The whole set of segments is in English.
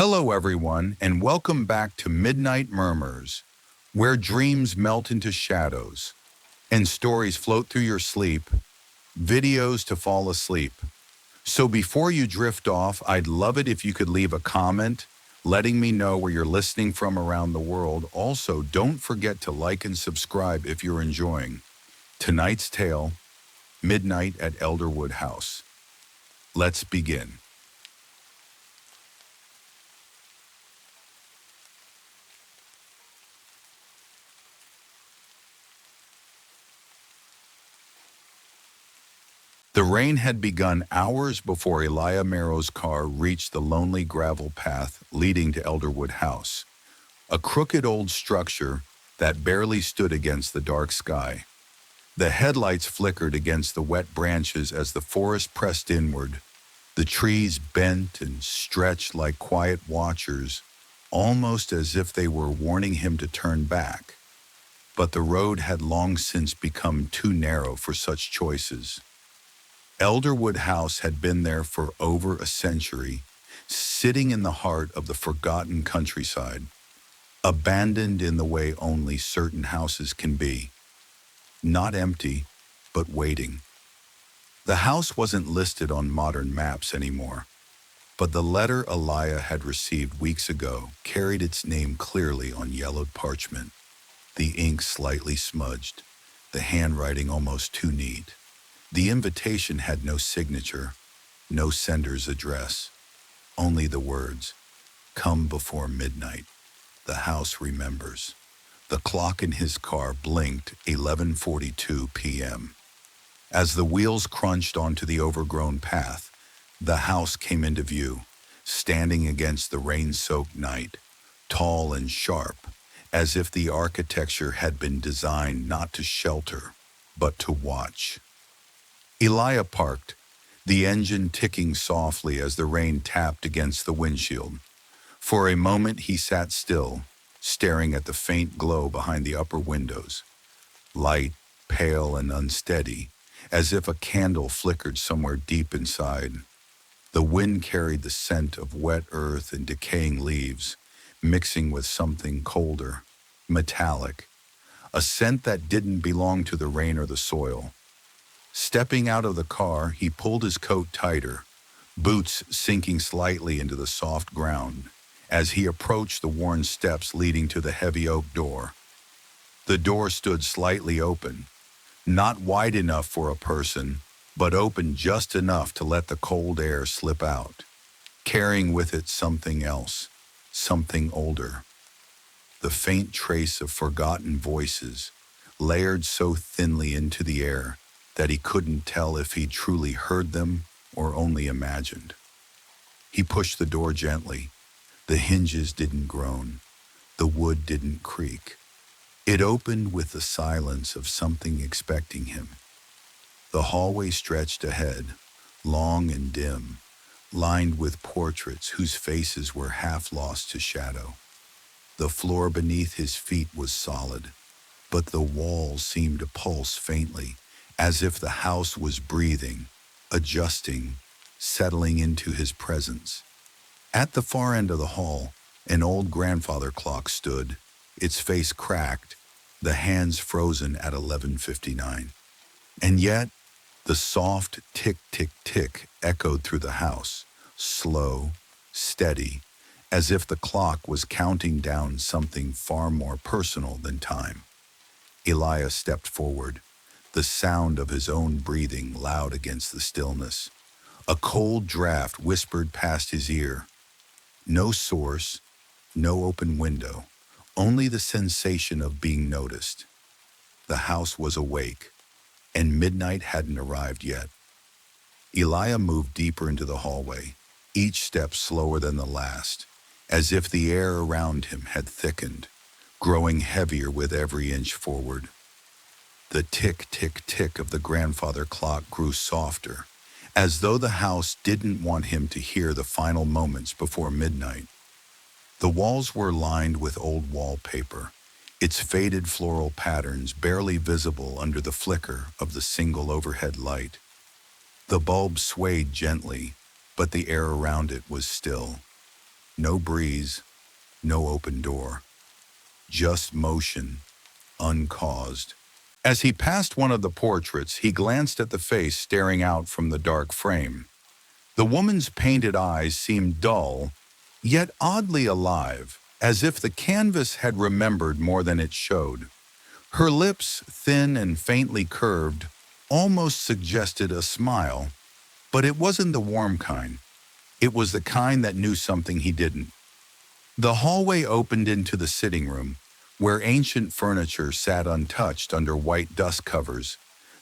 Hello, everyone, and welcome back to Midnight Murmurs, where dreams melt into shadows and stories float through your sleep, videos to fall asleep. So before you drift off, I'd love it if you could leave a comment letting me know where you're listening from around the world. Also, don't forget to like and subscribe if you're enjoying tonight's tale, Midnight at Elderwood House. Let's begin. The rain had begun hours before Eliah Merrow's car reached the lonely gravel path leading to Elderwood House, a crooked old structure that barely stood against the dark sky. The headlights flickered against the wet branches as the forest pressed inward. The trees bent and stretched like quiet watchers, almost as if they were warning him to turn back. But the road had long since become too narrow for such choices. Elderwood House had been there for over a century, sitting in the heart of the forgotten countryside, abandoned in the way only certain houses can be. Not empty, but waiting. The house wasn't listed on modern maps anymore, but the letter Eliah had received weeks ago carried its name clearly on yellowed parchment, the ink slightly smudged, the handwriting almost too neat. The invitation had no signature, no sender's address, only the words, "Come before midnight. The house remembers." The clock in his car blinked 11:42 p.m. As the wheels crunched onto the overgrown path, the house came into view, standing against the rain-soaked night, tall and sharp, as if the architecture had been designed not to shelter, but to watch. Eliah parked, the engine ticking softly as the rain tapped against the windshield. For a moment he sat still, staring at the faint glow behind the upper windows, light, pale, and unsteady, as if a candle flickered somewhere deep inside. The wind carried the scent of wet earth and decaying leaves, mixing with something colder, metallic, a scent that didn't belong to the rain or the soil. Stepping out of the car, he pulled his coat tighter, boots sinking slightly into the soft ground as he approached the worn steps leading to the heavy oak door. The door stood slightly open, not wide enough for a person, but open just enough to let the cold air slip out, carrying with it something else, something older. The faint trace of forgotten voices, layered so thinly into the air that he couldn't tell if he'd truly heard them or only imagined. He pushed the door gently. The hinges didn't groan. The wood didn't creak. It opened with the silence of something expecting him. The hallway stretched ahead, long and dim, lined with portraits whose faces were half lost to shadow. The floor beneath his feet was solid, but the walls seemed to pulse faintly, as if the house was breathing, adjusting, settling into his presence. At the far end of the hall, an old grandfather clock stood, its face cracked, the hands frozen at 11:59. And yet, the soft tick-tick-tick echoed through the house, slow, steady, as if the clock was counting down something far more personal than time. Eliah stepped forward, the sound of his own breathing loud against the stillness. A cold draft whispered past his ear. No source, no open window, only the sensation of being noticed. The house was awake, and midnight hadn't arrived yet. Eliah moved deeper into the hallway, each step slower than the last, as if the air around him had thickened, growing heavier with every inch forward. The tick-tick-tick of the grandfather clock grew softer, as though the house didn't want him to hear the final moments before midnight. The walls were lined with old wallpaper, its faded floral patterns barely visible under the flicker of the single overhead light. The bulb swayed gently, but the air around it was still. No breeze, no open door. Just motion, uncaused. As he passed one of the portraits, he glanced at the face staring out from the dark frame. The woman's painted eyes seemed dull, yet oddly alive, as if the canvas had remembered more than it showed. Her lips, thin and faintly curved, almost suggested a smile, but it wasn't the warm kind. It was the kind that knew something he didn't. The hallway opened into the sitting room, where ancient furniture sat untouched under white dust covers,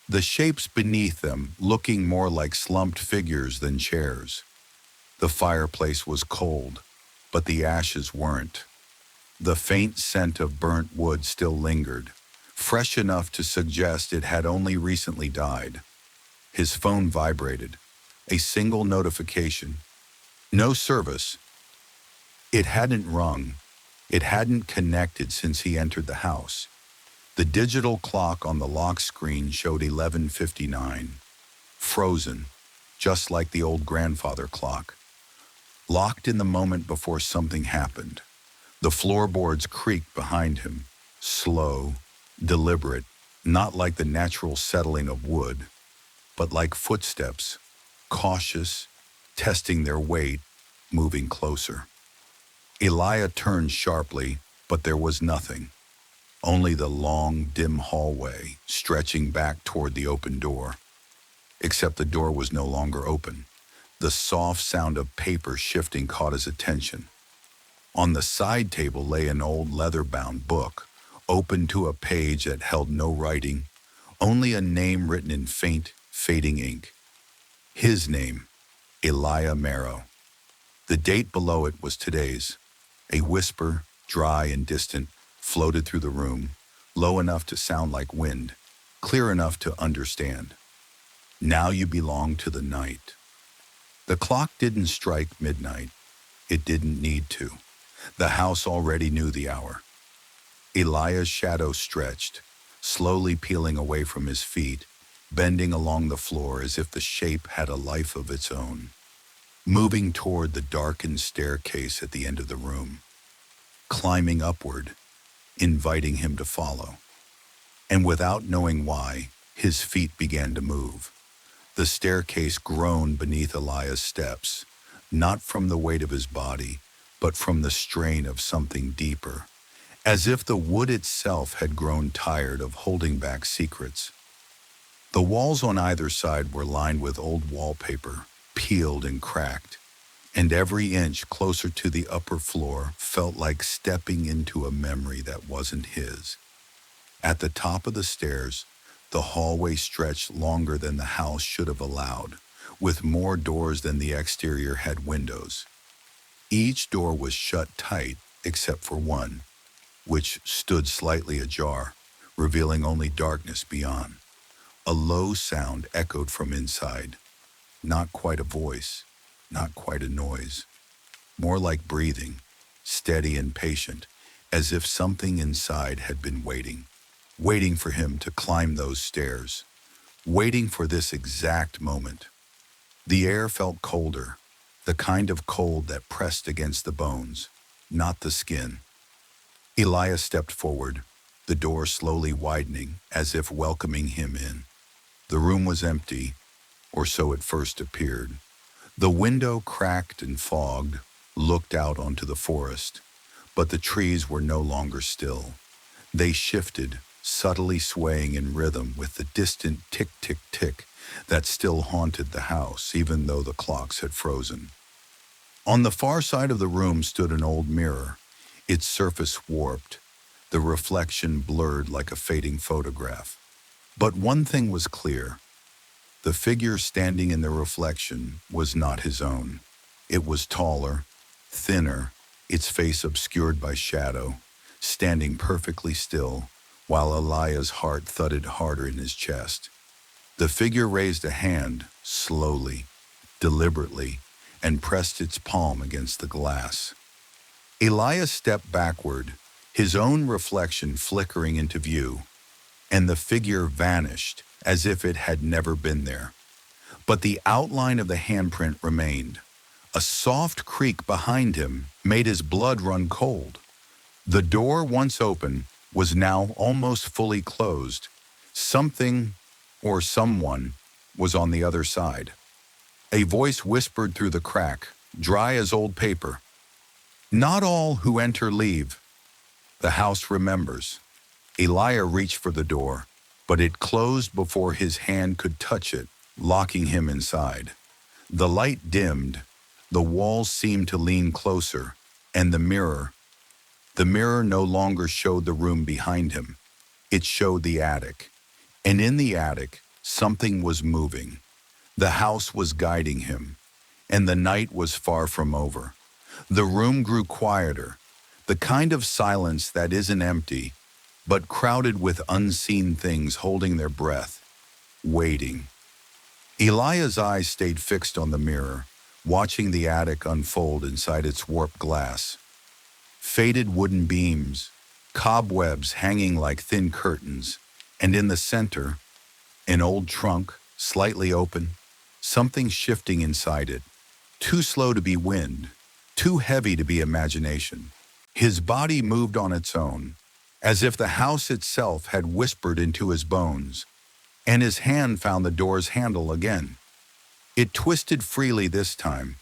the shapes beneath them looking more like slumped figures than chairs. The fireplace was cold, but the ashes weren't. The faint scent of burnt wood still lingered, fresh enough to suggest it had only recently died. His phone vibrated. A single notification. No service. It hadn't rung. It hadn't connected since he entered the house. The digital clock on the lock screen showed 11:59. Frozen, just like the old grandfather clock. Locked in the moment before something happened. The floorboards creaked behind him, slow, deliberate, not like the natural settling of wood, but like footsteps, cautious, testing their weight, moving closer. Eliah turned sharply, but there was nothing. Only the long, dim hallway stretching back toward the open door. Except the door was no longer open. The soft sound of paper shifting caught his attention. On the side table lay an old leather-bound book, open to a page that held no writing, only a name written in faint, fading ink. His name, Eliah Marrow. The date below it was today's. A whisper, dry and distant, floated through the room, low enough to sound like wind, clear enough to understand. Now you belong to the night. The clock didn't strike midnight. It didn't need to. The house already knew the hour. Eliah's shadow stretched, slowly peeling away from his feet, bending along the floor as if the shape had a life of its own, moving toward the darkened staircase at the end of the room, climbing upward, inviting him to follow. And without knowing why, his feet began to move. The staircase groaned beneath Eliah's steps, not from the weight of his body, but from the strain of something deeper, as if the wood itself had grown tired of holding back secrets. The walls on either side were lined with old wallpaper, peeled and cracked, and every inch closer to the upper floor felt like stepping into a memory that wasn't his. At the top of the stairs, the hallway stretched longer than the house should have allowed, with more doors than the exterior had windows. Each door was shut tight except for one, which stood slightly ajar, revealing only darkness beyond. A low sound echoed from inside. Not quite a voice, not quite a noise. More like breathing, steady and patient, as if something inside had been waiting for him to climb those stairs, waiting for this exact moment. The air felt colder, the kind of cold that pressed against the bones, not the skin. Eliah stepped forward, the door slowly widening as if welcoming him in. The room was empty, or so it first appeared. The window, cracked and fogged, looked out onto the forest, but the trees were no longer still. They shifted, subtly swaying in rhythm with the distant tick-tick-tick that still haunted the house, even though the clocks had frozen. On the far side of the room stood an old mirror, its surface warped, the reflection blurred like a fading photograph. But one thing was clear. The figure standing in the reflection was not his own. It was taller, thinner, its face obscured by shadow, standing perfectly still, while Eliah's heart thudded harder in his chest. The figure raised a hand, slowly, deliberately, and pressed its palm against the glass. Eliah stepped backward, his own reflection flickering into view, and the figure vanished as if it had never been there. But the outline of the handprint remained, A soft creak behind him made his blood run cold. The door, once open, was now almost fully closed. Something, or someone, was on the other side. A voice whispered through the crack, dry as old paper. "Not all who enter leave. The house remembers." Eliah reached for the door, but it closed before his hand could touch it, locking him inside. The light dimmed, the walls seemed to lean closer, and the mirror no longer showed the room behind him. It showed the attic. And in the attic, something was moving. The house was guiding him, and the night was far from over. The room grew quieter, the kind of silence that isn't empty, but crowded with unseen things holding their breath, waiting. Eliah's eyes stayed fixed on the mirror, watching the attic unfold inside its warped glass. Faded wooden beams, cobwebs hanging like thin curtains, and in the center, an old trunk, slightly open, something shifting inside it, too slow to be wind, too heavy to be imagination. His body moved on its own, as if the house itself had whispered into his bones, and his hand found the door's handle again. It twisted freely this time.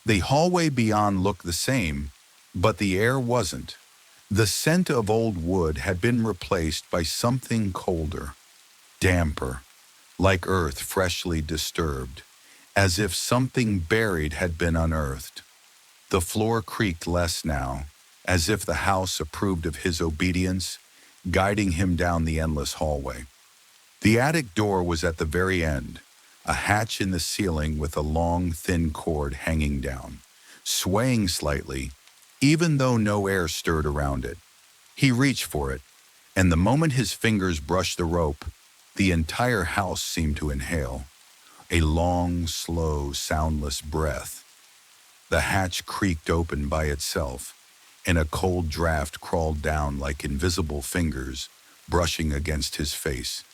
The hallway beyond looked the same, but the air wasn't. The scent of old wood had been replaced by something colder, damper, like earth freshly disturbed, as if something buried had been unearthed. The floor creaked less now, as if the house approved of his obedience, guiding him down the endless hallway. The attic door was at the very end, a hatch in the ceiling with a long, thin cord hanging down, swaying slightly, even though no air stirred around it. He reached for it, and the moment his fingers brushed the rope, the entire house seemed to inhale, a long, slow, soundless breath. The hatch creaked open by itself, and a cold draft crawled down like invisible fingers, brushing against his face.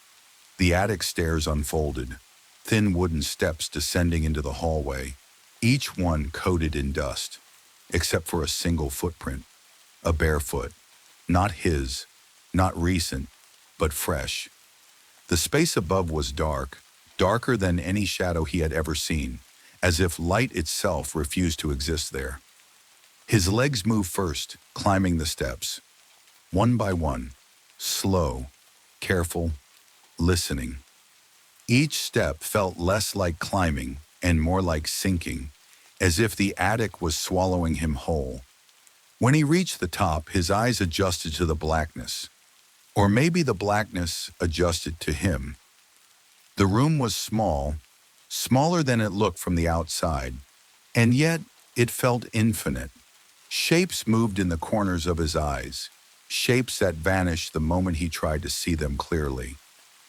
The attic stairs unfolded, thin wooden steps descending into the hallway, each one coated in dust, except for a single footprint, a bare foot, not his, not recent, but fresh. The space above was dark, darker than any shadow he had ever seen, as if light itself refused to exist there. His legs moved first, climbing the steps, one by one, slow, careful, listening. Each step felt less like climbing and more like sinking, as if the attic was swallowing him whole. When he reached the top, his eyes adjusted to the blackness. Or maybe the blackness adjusted to him. The room was small, smaller than it looked from the outside, and yet it felt infinite. Shapes moved in the corners of his eyes, shapes that vanished the moment he tried to see them clearly.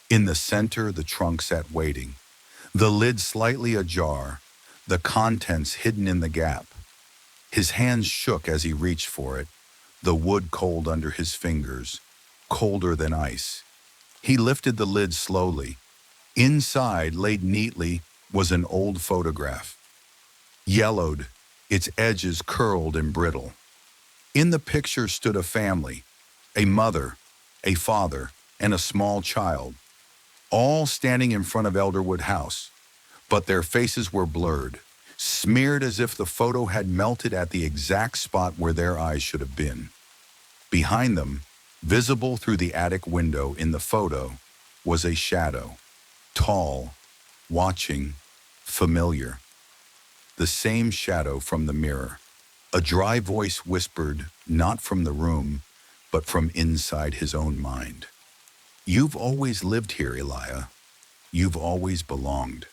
In the center, the trunk sat waiting, the lid slightly ajar, the contents hidden in the gap. His hands shook as he reached for it, the wood cold under his fingers, colder than ice. He lifted the lid slowly. Inside, laid neatly, was an old photograph. Yellowed, its edges curled and brittle. In the picture stood a family, a mother, a father, and a small child, all standing in front of Elderwood House, but their faces were blurred, smeared as if the photo had melted at the exact spot where their eyes should have been. Behind them, visible through the attic window in the photo, was a shadow, tall, watching, familiar. The same shadow from the mirror. A dry voice whispered, not from the room, but from inside his own mind. "You've always lived here, Eliah. You've always belonged."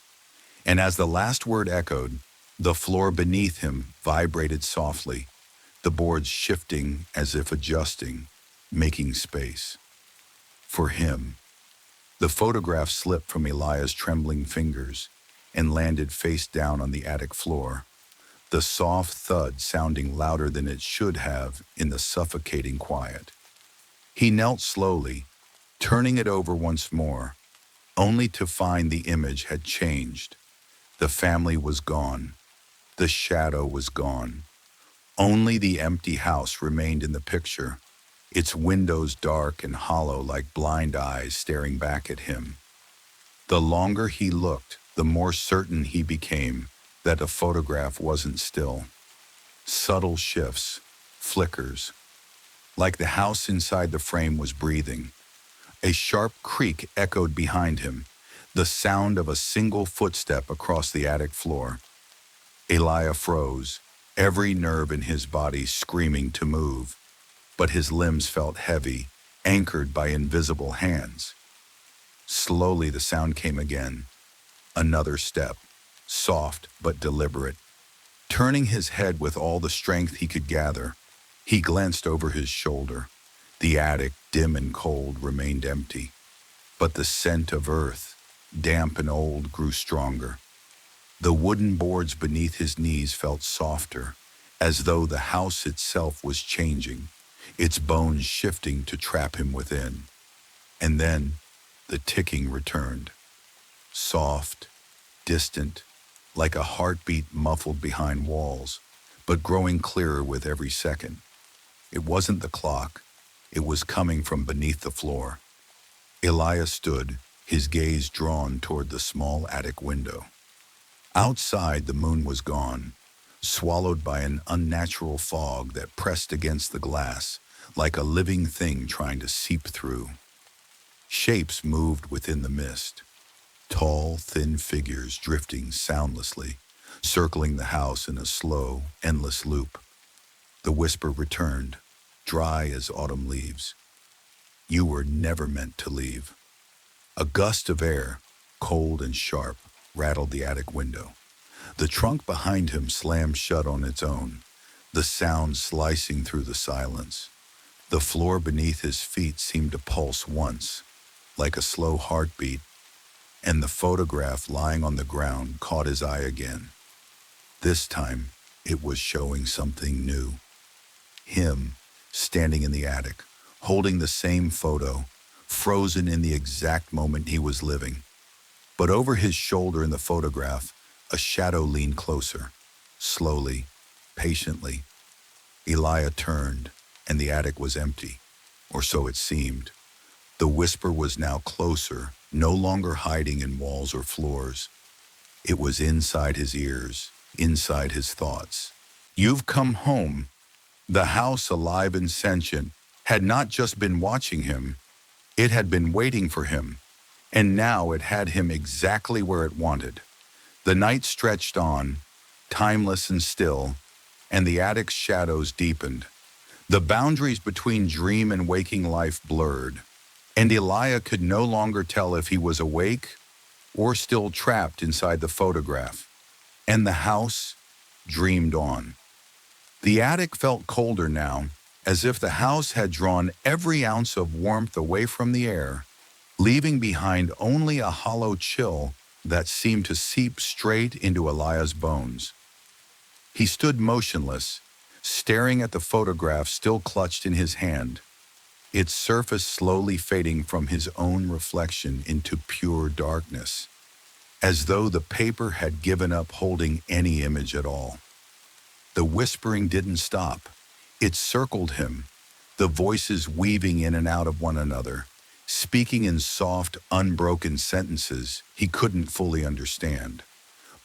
And as the last word echoed, the floor beneath him vibrated softly, the boards shifting as if adjusting, making space. For him. The photograph slipped from Eliah's trembling fingers and landed face down on the attic floor, the soft thud sounding louder than it should have in the suffocating quiet. He knelt slowly, turning it over once more, only to find the image had changed. The family was gone. The shadow was gone. Only the empty house remained in the picture, its windows dark and hollow like blind eyes staring back at him. The longer he looked, the more certain he became that the photograph wasn't still. Subtle shifts, flickers, like the house inside the frame was breathing. A sharp creak echoed behind him, the sound of a single footstep across the attic floor. Eliah froze, every nerve in his body screaming to move, but his limbs felt heavy, anchored by invisible hands. Slowly the sound came again. Another step, soft but deliberate. Turning his head with all the strength he could gather, he glanced over his shoulder. The attic, dim and cold, remained empty, but the scent of earth, damp and old, grew stronger. The wooden boards beneath his knees felt softer, as though the house itself was changing, its bones shifting to trap him within. And then the ticking returned, soft, distant, like a heartbeat muffled behind walls, but growing clearer with every second. It wasn't the clock, it was coming from beneath the floor. Eliah stood, his gaze drawn toward the small attic window. Outside, the moon was gone, swallowed by an unnatural fog that pressed against the glass, like a living thing trying to seep through. Shapes moved within the mist, tall, thin figures drifting soundlessly, circling the house in a slow, endless loop. The whisper returned, dry as autumn leaves. You were never meant to leave. A gust of air, cold and sharp, rattled the attic window. The trunk behind him slammed shut on its own, the sound slicing through the silence. The floor beneath his feet seemed to pulse once, like a slow heartbeat, and the photograph lying on the ground caught his eye again. This time, it was showing something new. Him, standing in the attic, holding the same photo, frozen in the exact moment he was living. But over his shoulder in the photograph, a shadow leaned closer, slowly, patiently. Eliah turned, and the attic was empty, or so it seemed. The whisper was now closer, no longer hiding in walls or floors. It was inside his ears, inside his thoughts. You've come home. The house, alive and sentient, had not just been watching him, it had been waiting for him, and now it had him exactly where it wanted. The night stretched on, timeless and still, and the attic's shadows deepened. The boundaries between dream and waking life blurred, and Eliah could no longer tell if he was awake or still trapped inside the photograph. And the house dreamed on. The attic felt colder now, as if the house had drawn every ounce of warmth away from the air, leaving behind only a hollow chill that seemed to seep straight into Eliah's bones. He stood motionless, staring at the photograph still clutched in his hand, its surface slowly fading from his own reflection into pure darkness, as though the paper had given up holding any image at all. The whispering didn't stop. It circled him, the voices weaving in and out of one another, speaking in soft, unbroken sentences he couldn't fully understand.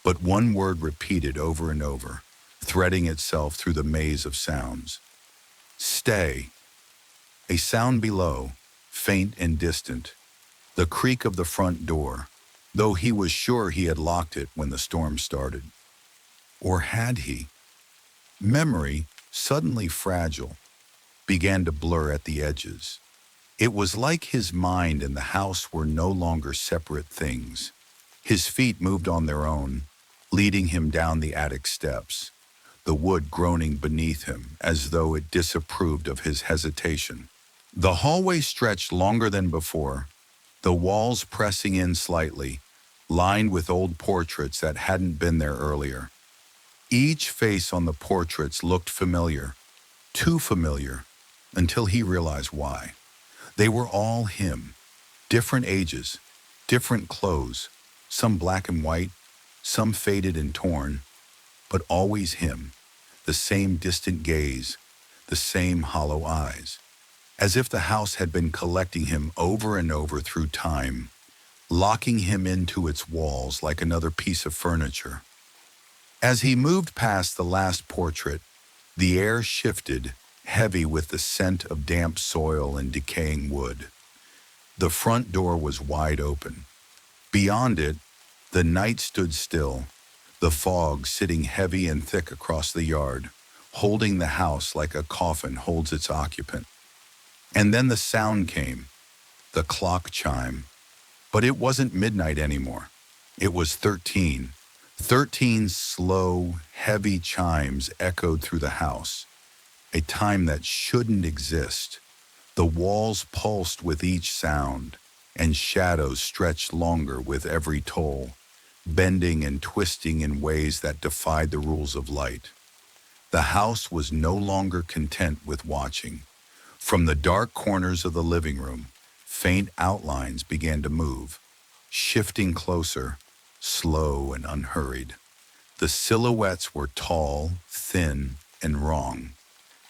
But one word repeated over and over, threading itself through the maze of sounds. Stay. A sound below, faint and distant, the creak of the front door, though he was sure he had locked it when the storm started. Or had he? Memory, suddenly fragile, began to blur at the edges. It was like his mind and the house were no longer separate things. His feet moved on their own, leading him down the attic steps, the wood groaning beneath him as though it disapproved of his hesitation. The hallway stretched longer than before, the walls pressing in slightly, lined with old portraits that hadn't been there earlier. Each face on the portraits looked familiar, too familiar, until he realized why. They were all him, different ages, different clothes, some black and white, some faded and torn. but always him, the same distant gaze, the same hollow eyes, as if the house had been collecting him over and over through time, locking him into its walls like another piece of furniture. As he moved past the last portrait, the air shifted, heavy with the scent of damp soil and decaying wood. The front door was wide open. Beyond it, the night stood still, the fog sitting heavy and thick across the yard, holding the house like a coffin holds its occupant. And then the sound came, the clock chime. But it wasn't midnight anymore. It was 13. 13 slow, heavy chimes echoed through the house, a time that shouldn't exist. The walls pulsed with each sound, and shadows stretched longer with every toll, bending and twisting in ways that defied the rules of light. The house was no longer content with watching. From the dark corners of the living room, faint outlines began to move, shifting closer, slow and unhurried. The silhouettes were tall, thin, and wrong.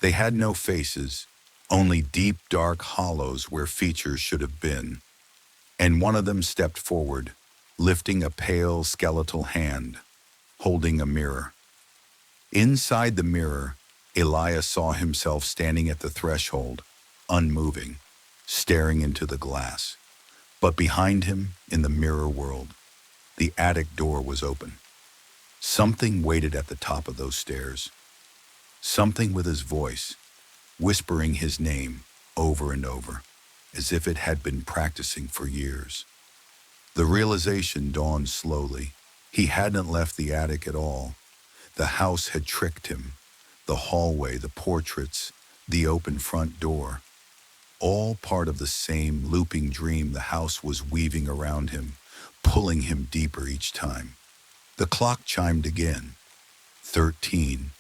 They had no faces, only deep, dark hollows where features should have been. And one of them stepped forward, lifting a pale, skeletal hand, holding a mirror. Inside the mirror, Eliah saw himself standing at the threshold, unmoving, staring into the glass. But behind him, in the mirror world, the attic door was open. Something waited at the top of those stairs. Something with his voice, whispering his name over and over, as if it had been practicing for years. The realization dawned slowly. He hadn't left the attic at all. The house had tricked him. The hallway, the portraits, the open front door. All part of the same looping dream the house was weaving around him, pulling him deeper each time. The clock chimed again. 13.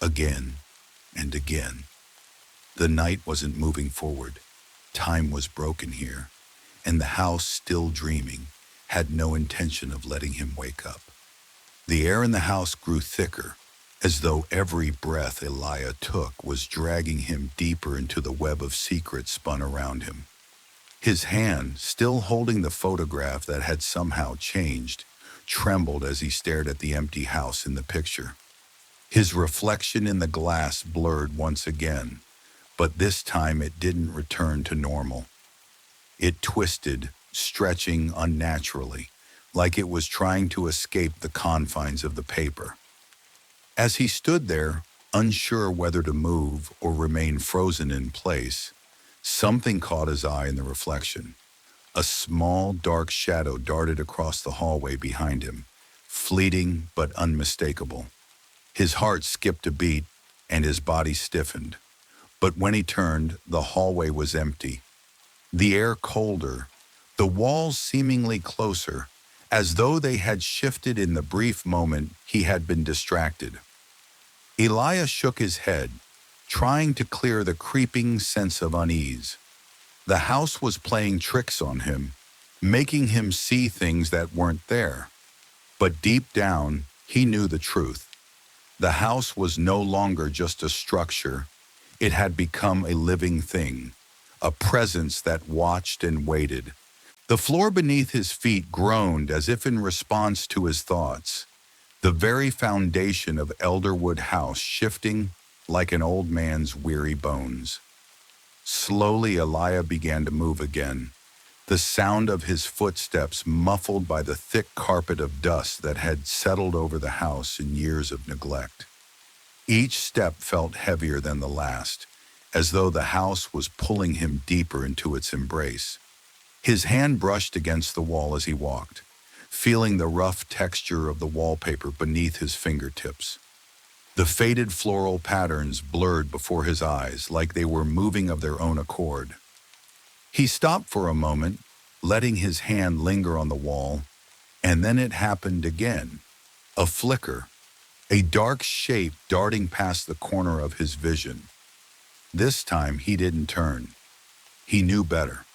Again and again. The night wasn't moving forward. Time was broken here, and the house, still dreaming, had no intention of letting him wake up. The air in the house grew thicker, as though every breath Eliah took was dragging him deeper into the web of secrets spun around him. His hand, still holding the photograph that had somehow changed, trembled as he stared at the empty house in the picture. His reflection in the glass blurred once again, but this time it didn't return to normal. It twisted, stretching unnaturally, like it was trying to escape the confines of the paper. As he stood there, unsure whether to move or remain frozen in place, something caught his eye in the reflection. A small, dark shadow darted across the hallway behind him, fleeting but unmistakable. His heart skipped a beat, and his body stiffened. But when he turned, the hallway was empty. The air colder, the walls seemingly closer, as though they had shifted in the brief moment he had been distracted. Eliah shook his head, trying to clear the creeping sense of unease. The house was playing tricks on him, making him see things that weren't there. But deep down, he knew the truth. The house was no longer just a structure. It had become a living thing, a presence that watched and waited. The floor beneath his feet groaned as if in response to his thoughts, the very foundation of Elderwood House shifting like an old man's weary bones. Slowly, Eliah began to move again, the sound of his footsteps muffled by the thick carpet of dust that had settled over the house in years of neglect. Each step felt heavier than the last, as though the house was pulling him deeper into its embrace. His hand brushed against the wall as he walked, feeling the rough texture of the wallpaper beneath his fingertips. The faded floral patterns blurred before his eyes like they were moving of their own accord. He stopped for a moment, letting his hand linger on the wall, and then it happened again. A flicker, a dark shape darting past the corner of his vision. This time he didn't turn. He knew better.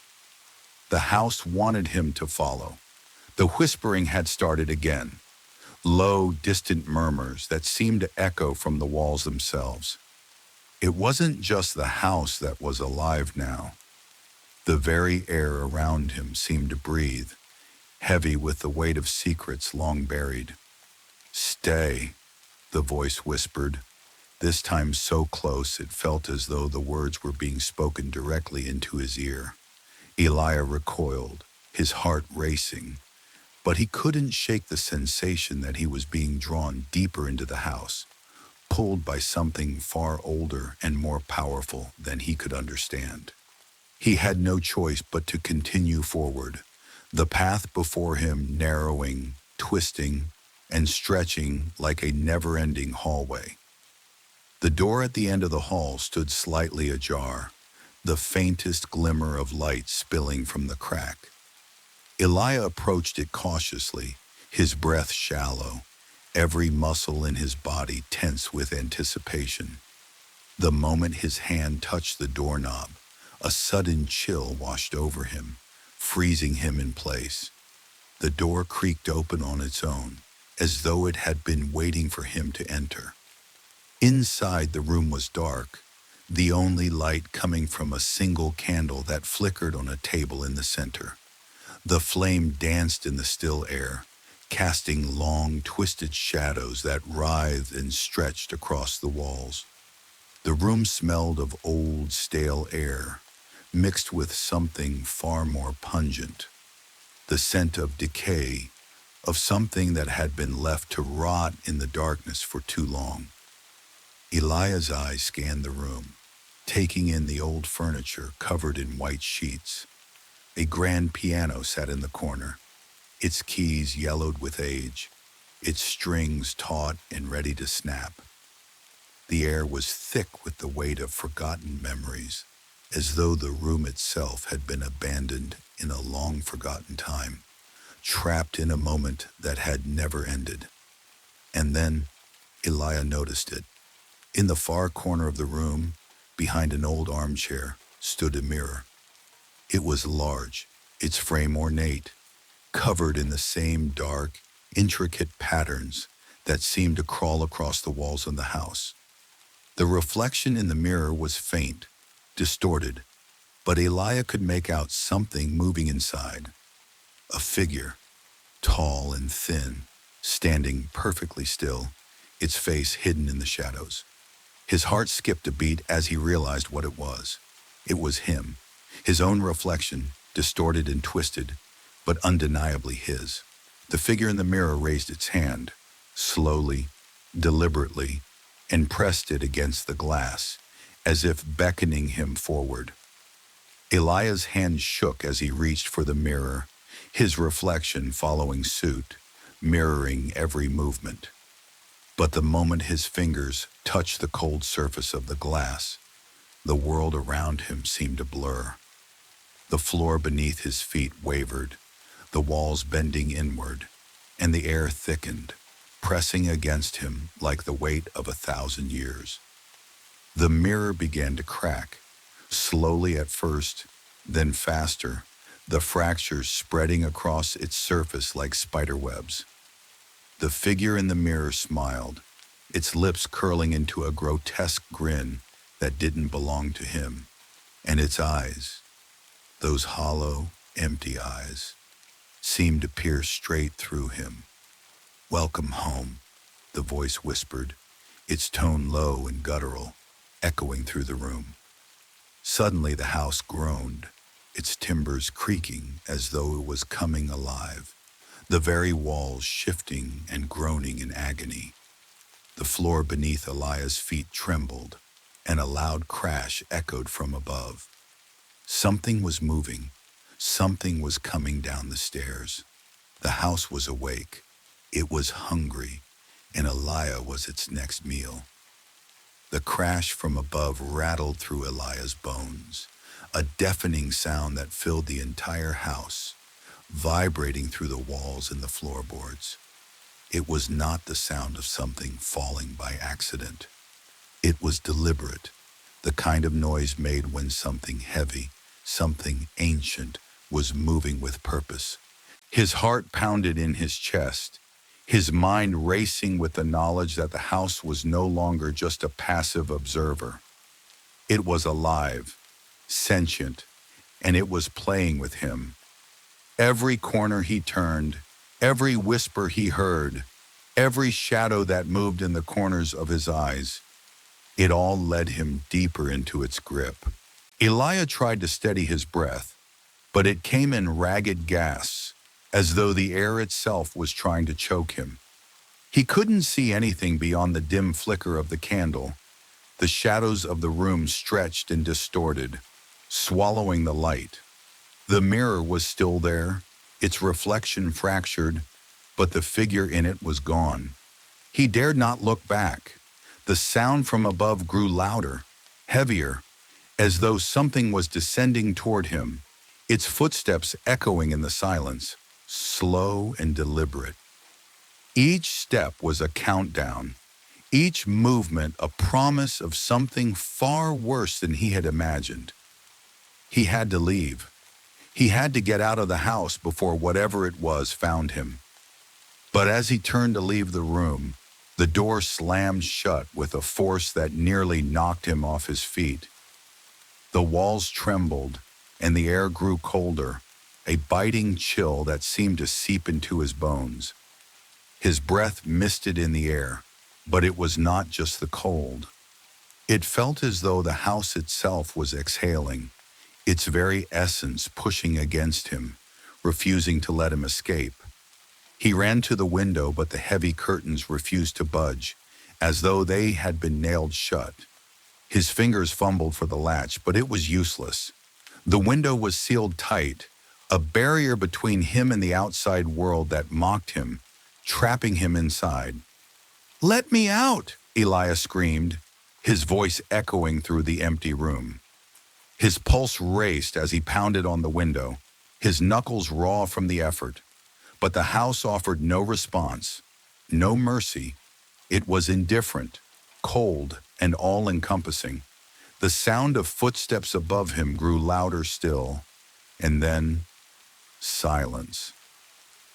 The house wanted him to follow. The whispering had started again. low, distant murmurs that seemed to echo from the walls themselves. It wasn't just the house that was alive now. The very air around him seemed to breathe, heavy with the weight of secrets long buried. "Stay," the voice whispered, this time so close it felt as though the words were being spoken directly into his ear. Eliah recoiled, his heart racing, but he couldn't shake the sensation that he was being drawn deeper into the house, pulled by something far older and more powerful than he could understand. He had no choice but to continue forward, the path before him narrowing, twisting, and stretching like a never-ending hallway. The door at the end of the hall stood slightly ajar, the faintest glimmer of light spilling from the crack. Eliah approached it cautiously, his breath shallow, every muscle in his body tense with anticipation. The moment his hand touched the doorknob, a sudden chill washed over him, freezing him in place. The door creaked open on its own, as though it had been waiting for him to enter. Inside, the room was dark, the only light coming from a single candle that flickered on a table in the center. The flame danced in the still air, casting long, twisted shadows that writhed and stretched across the walls. The room smelled of old, stale air, mixed with something far more pungent. The scent of decay, of something that had been left to rot in the darkness for too long. Eliah's eyes scanned the room, taking in the old furniture covered in white sheets. A grand piano sat in the corner, its keys yellowed with age, its strings taut and ready to snap. The air was thick with the weight of forgotten memories, as though the room itself had been abandoned in a long-forgotten time, trapped in a moment that had never ended. And then Eliah noticed it. In the far corner of the room, behind an old armchair, stood a mirror. It was large, its frame ornate, covered in the same dark, intricate patterns that seemed to crawl across the walls of the house. The reflection in the mirror was faint, distorted, but Eliah could make out something moving inside. A figure, tall and thin, standing perfectly still, its face hidden in the shadows. His heart skipped a beat as he realized what it was. It was him, his own reflection, distorted and twisted, but undeniably his. The figure in the mirror raised its hand, slowly, deliberately, and pressed it against the glass, as if beckoning him forward. Eliah's hand shook as he reached for the mirror, his reflection following suit, mirroring every movement. But the moment his fingers touched the cold surface of the glass, the world around him seemed to blur. The floor beneath his feet wavered, the walls bending inward, and the air thickened, pressing against him like the weight of 1,000 years. The mirror began to crack, slowly at first, then faster, the fractures spreading across its surface like spiderwebs. The figure in the mirror smiled, its lips curling into a grotesque grin that didn't belong to him, and its eyes, those hollow, empty eyes, seemed to peer straight through him. "Welcome home," the voice whispered, its tone low and guttural, echoing through the room. Suddenly the house groaned, its timbers creaking as though it was coming alive, the very walls shifting and groaning in agony. The floor beneath Eliah's feet trembled, and a loud crash echoed from above. Something was moving, something was coming down the stairs. The house was awake, it was hungry, and Eliah was its next meal. The crash from above rattled through Eliah's bones, a deafening sound that filled the entire house, vibrating through the walls and the floorboards. It was not the sound of something falling by accident. It was deliberate, the kind of noise made when something heavy, something ancient, was moving with purpose. His heart pounded in his chest. his mind racing with the knowledge that the house was no longer just a passive observer. It was alive, sentient, and it was playing with him. Every corner he turned, every whisper he heard, every shadow that moved in the corners of his eyes, it all led him deeper into its grip. Eliah tried to steady his breath, but it came in ragged gasps, as though the air itself was trying to choke him. He couldn't see anything beyond the dim flicker of the candle. The shadows of the room stretched and distorted, swallowing the light. The mirror was still there, its reflection fractured, but the figure in it was gone. He dared not look back. The sound from above grew louder, heavier, as though something was descending toward him, its footsteps echoing in the silence, slow and deliberate. Each step was a countdown, each movement a promise of something far worse than he had imagined. He had to leave. He had to get out of the house before whatever it was found him. But as he turned to leave the room, the door slammed shut with a force that nearly knocked him off his feet. The walls trembled, and the air grew colder, a biting chill that seemed to seep into his bones. His breath misted in the air, but it was not just the cold. It felt as though the house itself was exhaling, its very essence pushing against him, refusing to let him escape. He ran to the window, but the heavy curtains refused to budge, as though they had been nailed shut. His fingers fumbled for the latch, but it was useless. The window was sealed tight, a barrier between him and the outside world that mocked him, trapping him inside. "Let me out!" Eliah screamed, his voice echoing through the empty room. His pulse raced as he pounded on the window, his knuckles raw from the effort. But the house offered no response, no mercy. It was indifferent, cold, and all-encompassing. The sound of footsteps above him grew louder still, and then silence.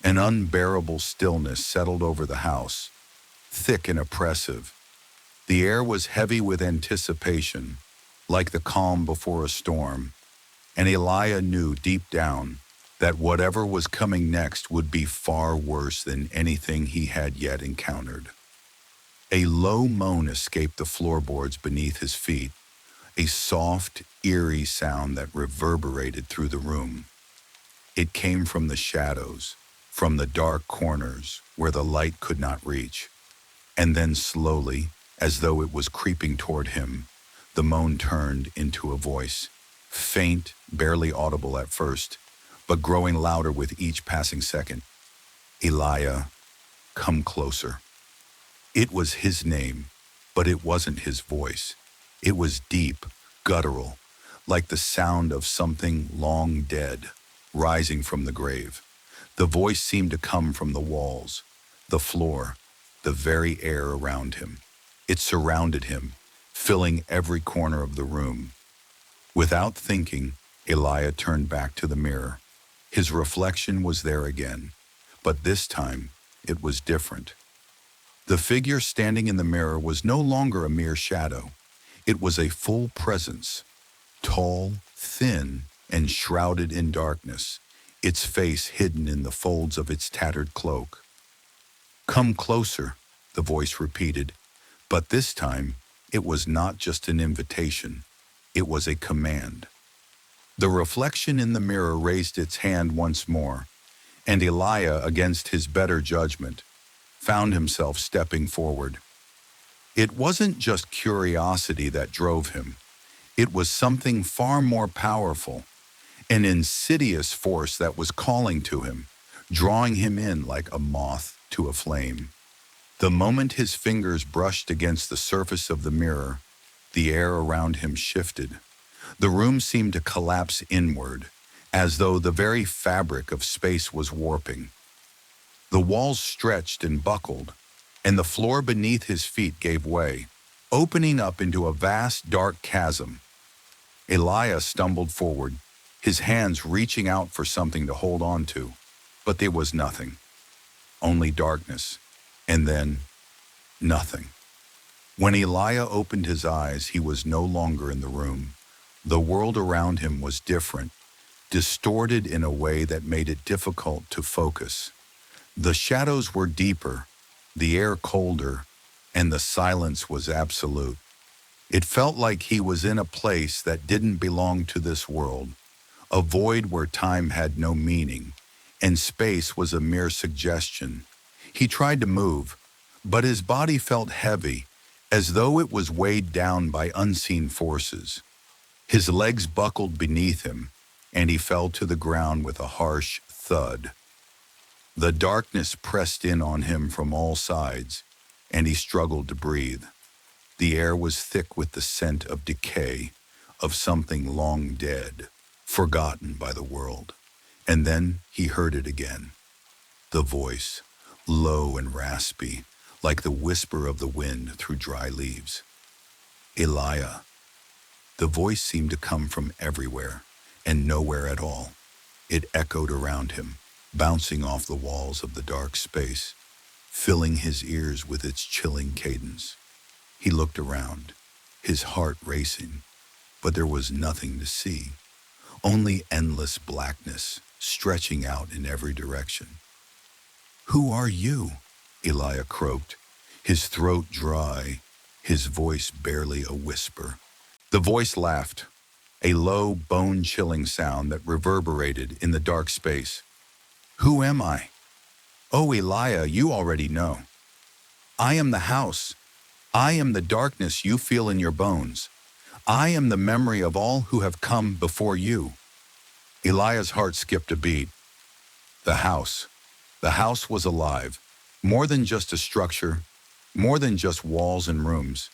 An unbearable stillness settled over the house, thick and oppressive. The air was heavy with anticipation, like the calm before a storm, and Eliah knew deep down that whatever was coming next would be far worse than anything he had yet encountered. A low moan escaped the floorboards beneath his feet, a soft, eerie sound that reverberated through the room. It came from the shadows, from the dark corners where the light could not reach. And then slowly, as though it was creeping toward him, the moan turned into a voice, faint, barely audible at first, but growing louder with each passing second. "Eliah, come closer." It was his name, but it wasn't his voice. It was deep, guttural, like the sound of something long dead, rising from the grave. The voice seemed to come from the walls, the floor, the very air around him. It surrounded him, filling every corner of the room. Without thinking, Eliah turned back to the mirror. His reflection was there again, but this time it was different. The figure standing in the mirror was no longer a mere shadow. It was a full presence, tall, thin, and shrouded in darkness, its face hidden in the folds of its tattered cloak. "Come closer," the voice repeated, but this time it was not just an invitation, it was a command. The reflection in the mirror raised its hand once more, and Eliah, against his better judgment, found himself stepping forward. It wasn't just curiosity that drove him. It was something far more powerful, an insidious force that was calling to him, drawing him in like a moth to a flame. The moment his fingers brushed against the surface of the mirror, the air around him shifted. The room seemed to collapse inward, as though the very fabric of space was warping. The walls stretched and buckled, and the floor beneath his feet gave way, opening up into a vast, dark chasm. Eliah stumbled forward, his hands reaching out for something to hold on to, but there was nothing. only darkness, and then nothing. When Eliah opened his eyes, he was no longer in the room. The world around him was different, distorted in a way that made it difficult to focus. The shadows were deeper, the air colder, and the silence was absolute. It felt like he was in a place that didn't belong to this world, a void where time had no meaning, and space was a mere suggestion. He tried to move, but his body felt heavy, as though it was weighed down by unseen forces. His legs buckled beneath him, and he fell to the ground with a harsh thud. The darkness pressed in on him from all sides, and he struggled to breathe. The air was thick with the scent of decay, of something long dead, forgotten by the world. And then he heard it again. The voice, low and raspy, like the whisper of the wind through dry leaves. Eliah. The voice seemed to come from everywhere, and nowhere at all. It echoed around him, bouncing off the walls of the dark space, filling his ears with its chilling cadence. He looked around, his heart racing, but there was nothing to see, only endless blackness stretching out in every direction. "Who are you?" Eliah croaked, his throat dry, his voice barely a whisper. The voice laughed, a low, bone-chilling sound that reverberated in the dark space. "Who am I?" "Oh, Eliah, you already know. I am the house. I am the darkness you feel in your bones. I am the memory of all who have come before you." Eliah's heart skipped a beat. The house. The house was alive, more than just a structure, more than just walls and rooms.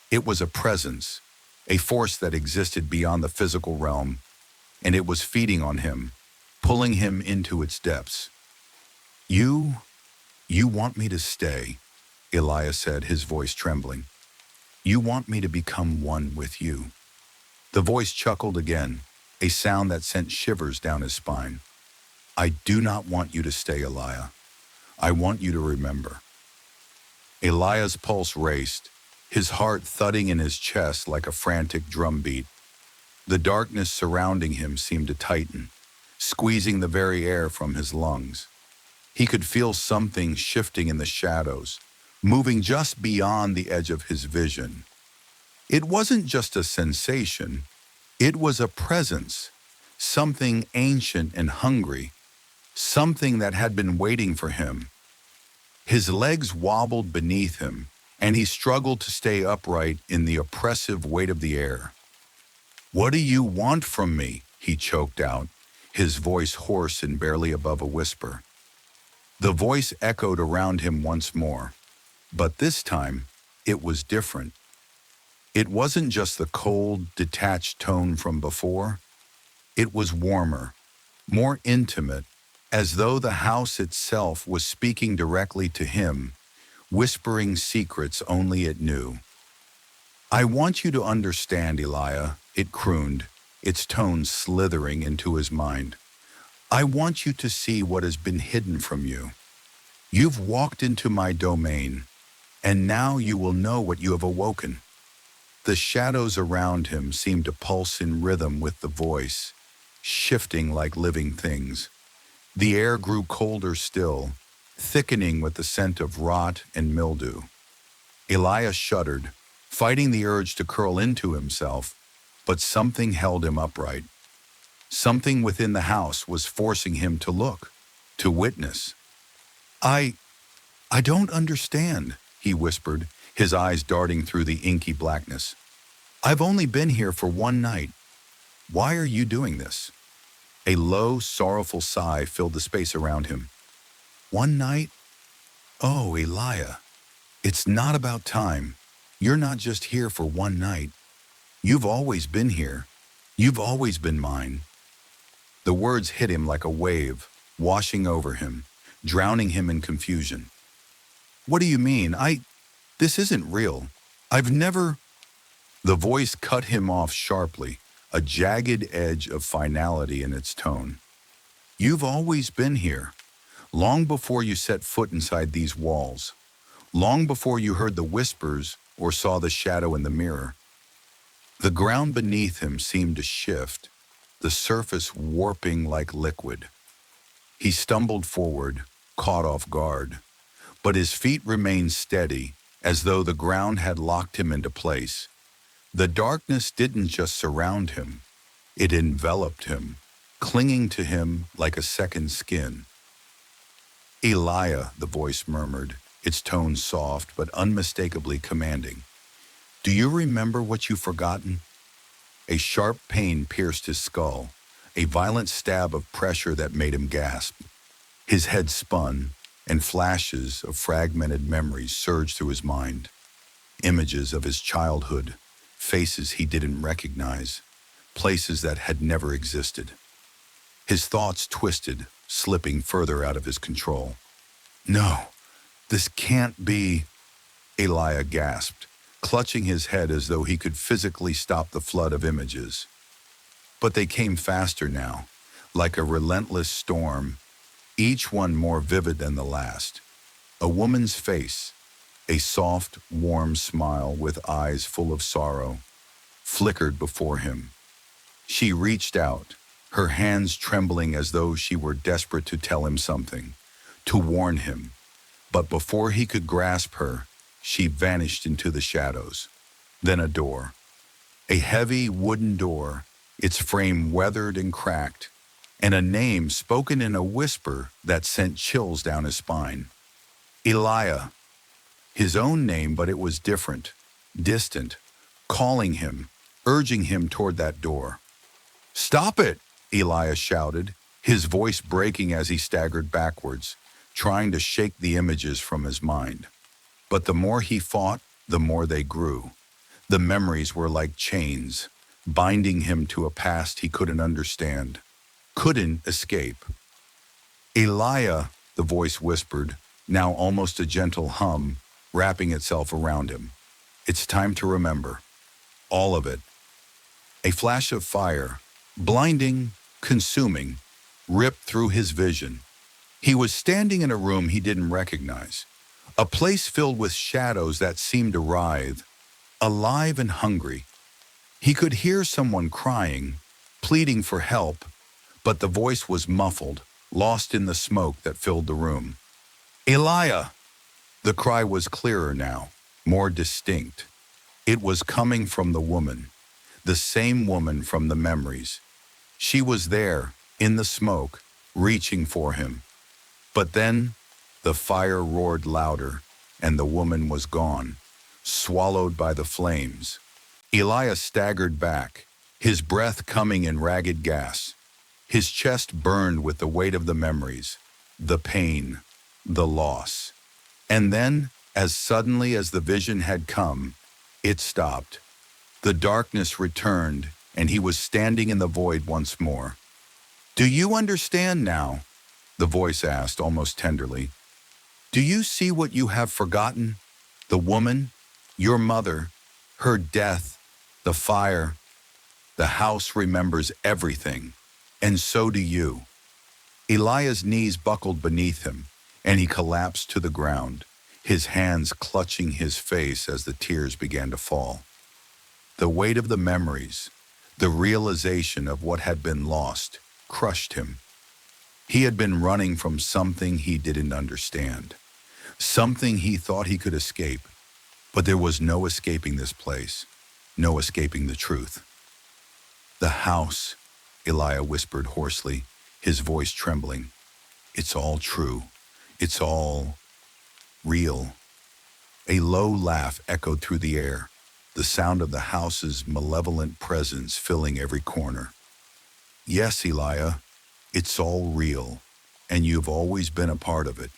It was a presence, a force that existed beyond the physical realm, and it was feeding on him, pulling him into its depths. You want me to stay," Eliah said, his voice trembling. "You want me to become one with you." The voice chuckled again, a sound that sent shivers down his spine. "I do not want you to stay, Eliah. I want you to remember." Eliah's pulse raced, his heart thudding in his chest like a frantic drumbeat. The darkness surrounding him seemed to tighten, squeezing the very air from his lungs. He could feel something shifting in the shadows, moving just beyond the edge of his vision. It wasn't just a sensation, it was a presence, something ancient and hungry, something that had been waiting for him. His legs wobbled beneath him, and he struggled to stay upright in the oppressive weight of the air. "What do you want from me?" he choked out, his voice hoarse and barely above a whisper. The voice echoed around him once more, but this time it was different. It wasn't just the cold, detached tone from before. It was warmer, more intimate, as though the house itself was speaking directly to him, whispering secrets only it knew. "I want you to understand, Eliah," it crooned, its tone slithering into his mind. "I want you to see what has been hidden from you. You've walked into my domain, and now you will know what you have awoken." The shadows around him seemed to pulse in rhythm with the voice, shifting like living things. The air grew colder still, thickening with the scent of rot and mildew. Eliah shuddered, fighting the urge to curl into himself, but something held him upright. Something within the house was forcing him to look, to witness. I don't understand," he whispered, his eyes darting through the inky blackness. "I've only been here for one night. Why are you doing this?" A low, sorrowful sigh filled the space around him. "One night? Oh, Eliah, it's not about time. You're not just here for one night. You've always been here. You've always been mine." The words hit him like a wave, washing over him, drowning him in confusion. "What do you mean? This isn't real. I've never—" The voice cut him off sharply, a jagged edge of finality in its tone. "You've always been here, long before you set foot inside these walls, long before you heard the whispers or saw the shadow in the mirror. The ground beneath him seemed to shift, the surface warping like liquid. He stumbled forward, caught off guard, but his feet remained steady, as though the ground had locked him into place. The darkness didn't just surround him, it enveloped him, clinging to him like a second skin. "Eliah," the voice murmured, its tone soft but unmistakably commanding. "Do you remember what you've forgotten?" A sharp pain pierced his skull, a violent stab of pressure that made him gasp. His head spun, and flashes of fragmented memories surged through his mind. Images of his childhood, faces he didn't recognize, places that had never existed. His thoughts twisted, slipping further out of his control. "No, this can't be," Eliah gasped, clutching his head as though he could physically stop the flood of images. But they came faster now, like a relentless storm, each one more vivid than the last. A woman's face, a soft, warm smile with eyes full of sorrow, flickered before him. She reached out, her hands trembling as though she were desperate to tell him something, to warn him. But before he could grasp her, she vanished into the shadows. Then a door. A heavy wooden door, its frame weathered and cracked, and a name spoken in a whisper that sent chills down his spine. Eliah. His own name, but it was different, distant, calling him, urging him toward that door. "Stop it!" Eliah shouted, his voice breaking as he staggered backwards, trying to shake the images from his mind. But the more he fought, the more they grew. The memories were like chains, binding him to a past he couldn't understand, couldn't escape. "Eliah," the voice whispered, now almost a gentle hum, wrapping itself around him. "It's time to remember. All of it." A flash of fire, blinding, consuming, ripped through his vision. He was standing in a room he didn't recognize, a place filled with shadows that seemed to writhe, alive and hungry. He could hear someone crying, pleading for help, but the voice was muffled, lost in the smoke that filled the room. "Eliah!" The cry was clearer now, more distinct. It was coming from the woman, the same woman from the memories. She was there, in the smoke, reaching for him. But then, the fire roared louder, and the woman was gone, swallowed by the flames. Eliah staggered back, his breath coming in ragged gasps. His chest burned with the weight of the memories, the pain, the loss. And then, as suddenly as the vision had come, it stopped. The darkness returned, and he was standing in the void once more. "Do you understand now?" the voice asked almost tenderly. "Do you see what you have forgotten? The woman, your mother, her death, the fire. The house remembers everything, and so do you." Eliah's knees buckled beneath him, and he collapsed to the ground, his hands clutching his face as the tears began to fall. The weight of the memories, the realization of what had been lost, crushed him. He had been running from something he didn't understand, something he thought he could escape, but there was no escaping this place, no escaping the truth. "The house," Eliah whispered hoarsely, his voice trembling. "It's all true. It's all real." A low laugh echoed through the air, the sound of the house's malevolent presence filling every corner. "Yes, Eliah, it's all real, and you've always been a part of it."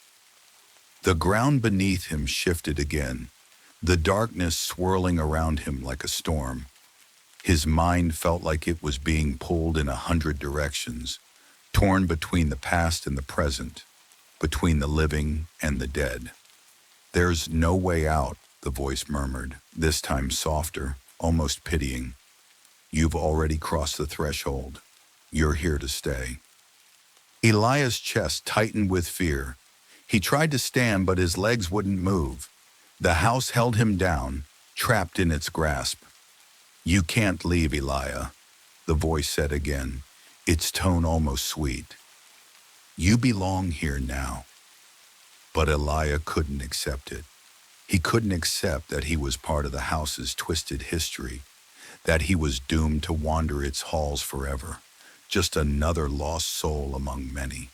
The ground beneath him shifted again, the darkness swirling around him like a storm. His mind felt like it was being pulled in 100 directions, torn between the past and the present, between the living and the dead. "There's no way out," the voice murmured, this time softer, almost pitying. "You've already crossed the threshold. You're here to stay." Eliah's chest tightened with fear. He tried to stand, but his legs wouldn't move. The house held him down, trapped in its grasp. "You can't leave, Eliah," the voice said again, its tone almost sweet. "You belong here now." But Eliah couldn't accept it. He couldn't accept that he was part of the house's twisted history, that he was doomed to wander its halls forever, just another lost soul among many.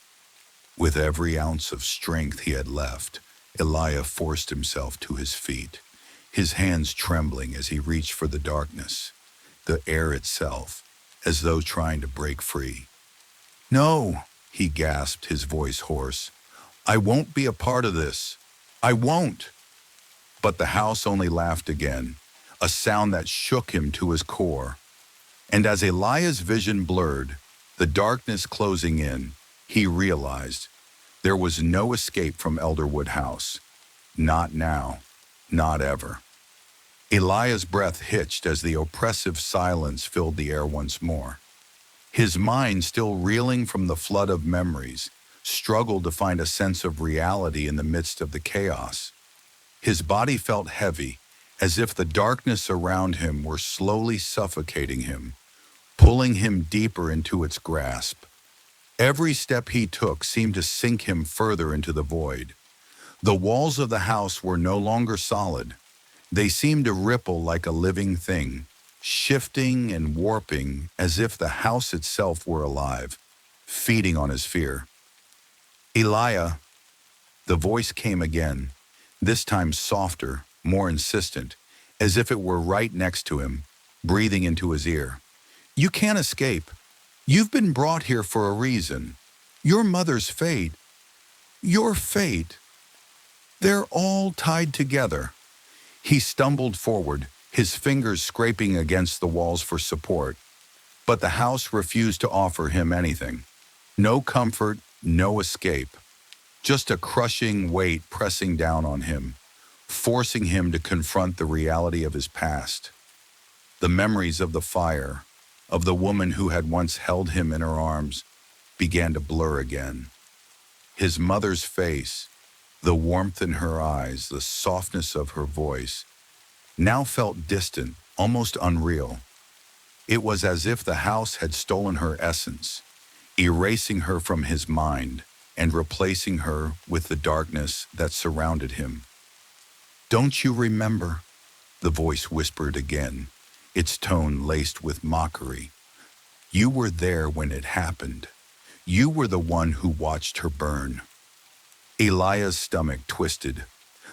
With every ounce of strength he had left, Eliah forced himself to his feet, his hands trembling as he reached for the darkness, the air itself, as though trying to break free. "No," he gasped, his voice hoarse. "I won't be a part of this. I won't." But the house only laughed again, a sound that shook him to his core. And as Eliah's vision blurred, the darkness closing in, he realized there was no escape from Elderwood House. Not now, not ever. Eliah's breath hitched as the oppressive silence filled the air once more. His mind, still reeling from the flood of memories, struggled to find a sense of reality in the midst of the chaos. His body felt heavy, as if the darkness around him were slowly suffocating him, pulling him deeper into its grasp. Every step he took seemed to sink him further into the void. The walls of the house were no longer solid. They seemed to ripple like a living thing, shifting and warping as if the house itself were alive, feeding on his fear. "Eliah," the voice came again, this time softer, more insistent, as if it were right next to him, breathing into his ear. "You can't escape. You've been brought here for a reason. Your mother's fate, your fate, they're all tied together." He stumbled forward, his fingers scraping against the walls for support, but the house refused to offer him anything. No comfort, no escape. Just a crushing weight pressing down on him, forcing him to confront the reality of his past. The memories of the fire, of the woman who had once held him in her arms, began to blur again. His mother's face, the warmth in her eyes, the softness of her voice, now felt distant, almost unreal. It was as if the house had stolen her essence, erasing her from his mind and replacing her with the darkness that surrounded him. "Don't you remember?" the voice whispered again, its tone laced with mockery. "You were there when it happened. You were the one who watched her burn." Eliah's stomach twisted.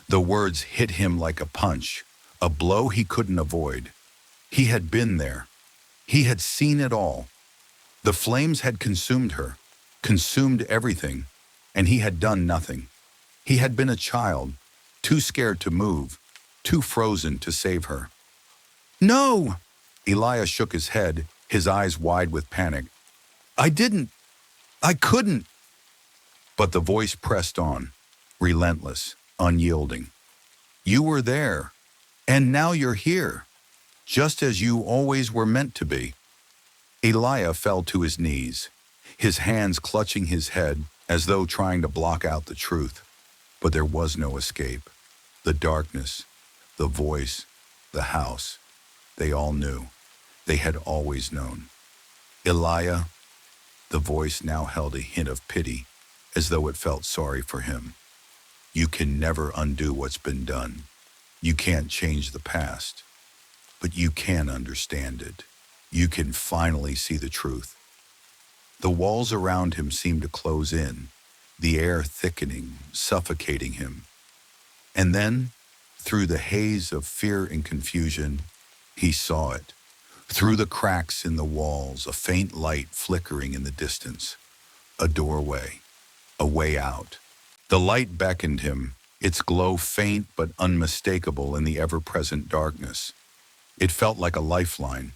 The words hit him like a punch, a blow he couldn't avoid. He had been there. He had seen it all. The flames had consumed her, consumed everything, and he had done nothing. He had been a child, too scared to move, too frozen to save her. "No!" Eliah shook his head, his eyes wide with panic. I couldn't." But the voice pressed on, relentless, unyielding. "You were there, and now you're here, just as you always were meant to be." Eliah fell to his knees, his hands clutching his head as though trying to block out the truth. But there was no escape. The darkness, the voice, the house, they all knew. They had always known. "Eliah," the voice now held a hint of pity, as though it felt sorry for him. "You can never undo what's been done. You can't change the past, but you can understand it. You can finally see the truth." The walls around him seemed to close in, the air thickening, suffocating him. And then, through the haze of fear and confusion, he saw it. Through the cracks in the walls, a faint light flickering in the distance. A doorway, a way out. The light beckoned him, its glow faint but unmistakable in the ever-present darkness. It felt like a lifeline,